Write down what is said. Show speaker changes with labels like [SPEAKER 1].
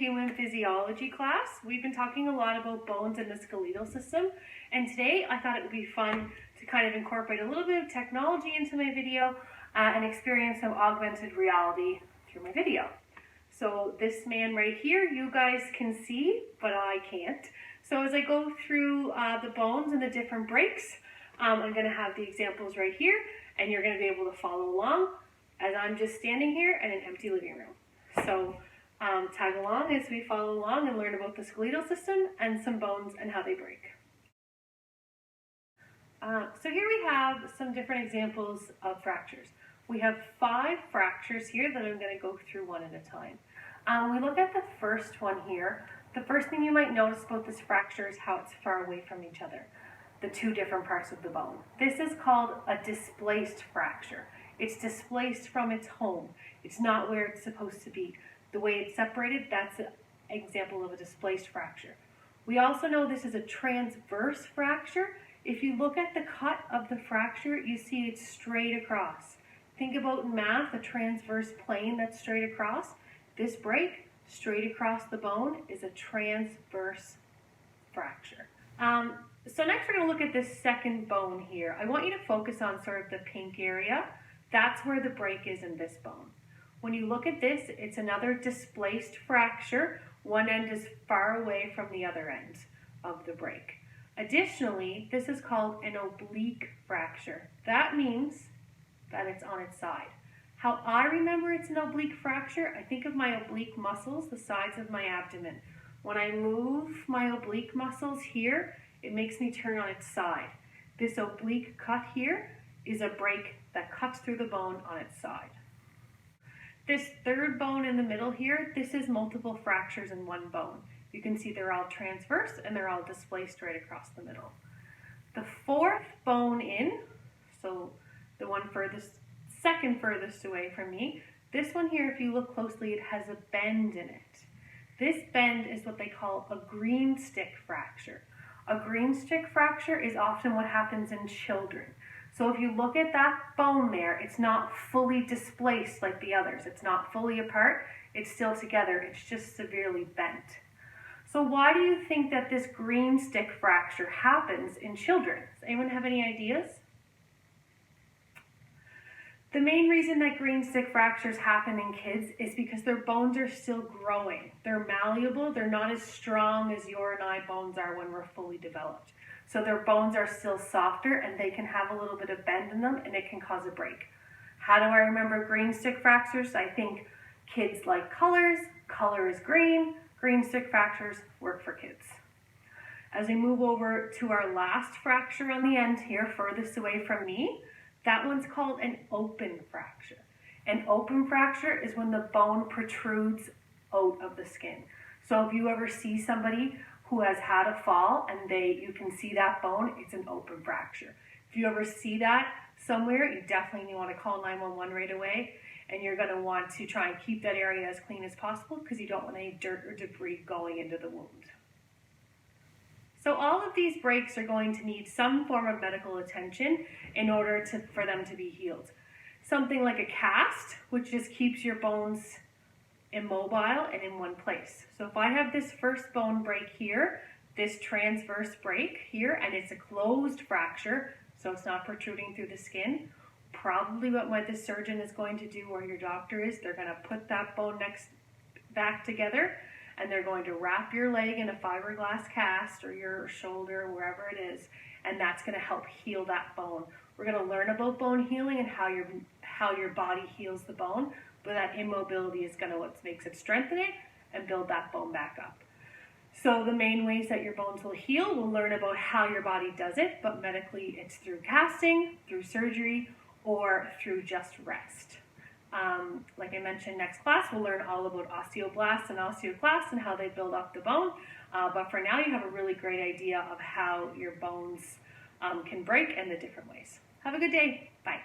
[SPEAKER 1] human physiology class. We've been talking a lot about bones and the skeletal system, and today I thought it would be fun to kind of incorporate a little bit of technology into my video and experience some augmented reality through my video. So this man right here, you guys can see, but I can't. So as I go through the bones and the different breaks, I'm going to have the examples right here, and you're going to be able to follow along as I'm just standing here in an empty living room. So tag along as we follow along and learn about the skeletal system and some bones and how they break. So here we have some different examples of fractures. We have 5 fractures here that I'm going to go through one at a time. We look at the first one here. The first thing you might notice about this fracture is how it's far away from each other, the 2 different parts of the bone. This is called a displaced fracture. It's displaced from its home. It's not where it's supposed to be. The way it's separated, that's an example of a displaced fracture. We also know this is a transverse fracture. If you look at the cut of the fracture, you see it's straight across. Think about in math, a transverse plane that's straight across. This break, straight across the bone, is a transverse fracture. So next we're going to look at this second bone here. I want you to focus on sort of the pink area. That's where the break is in this bone. When you look at this, it's another displaced fracture. One end is far away from the other end of the break. Additionally, this is called an oblique fracture. That means that it's on its side. How I remember it's an oblique fracture, I think of my oblique muscles, the sides of my abdomen. When I move my oblique muscles here, it makes me turn on its side. This oblique cut here is a break that cuts through the bone on its side. This third bone in the middle here, this is multiple fractures in one bone. You can see they're all transverse and they're all displaced right across the middle. The fourth bone in, so the one second furthest away from me, this one here, if you look closely, it has a bend in it. This bend is what they call a green stick fracture. A green stick fracture is often what happens in children. So if you look at that bone there, it's not fully displaced like the others. It's not fully apart. It's still together. It's just severely bent. So why do you think that this green stick fracture happens in children? Does anyone have any ideas? The main reason that green stick fractures happen in kids is because their bones are still growing. They're malleable. They're not as strong as your and I bones are when we're fully developed. So their bones are still softer and they can have a little bit of bend in them and it can cause a break. How do I remember green stick fractures? I think kids like colors. Color is green. Green stick fractures work for kids. As we move over to our last fracture on the end here, furthest away from me, that one's called an open fracture. An open fracture is when the bone protrudes out of the skin. So if you ever see somebody who has had a fall and you can see that bone, it's an open fracture. If you ever see that somewhere, you definitely want to call 911 right away, and you're going to want to try and keep that area as clean as possible because you don't want any dirt or debris going into the wound. So all of these breaks are going to need some form of medical attention in order for them to be healed. Something like a cast, which just keeps your bones immobile and in one place. So if I have this first bone break here, this transverse break here, and it's a closed fracture, so it's not protruding through the skin, probably what the surgeon is going to do, or your doctor is, they're going to put that bone back together, and they're going to wrap your leg in a fiberglass cast, or your shoulder, wherever it is, and that's going to help heal that bone. We're going to learn about bone healing and how your body heals the bone, but that immobility is going to what makes it strengthen it and build that bone back up. So the main ways that your bones will heal, we'll learn about how your body does it, but medically it's through casting, through surgery, or through just rest. Like I mentioned, next class we'll learn all about osteoblasts and osteoclasts and how they build up the bone. But for now you have a really great idea of how your bones can break and the different ways. Have a good day. Bye.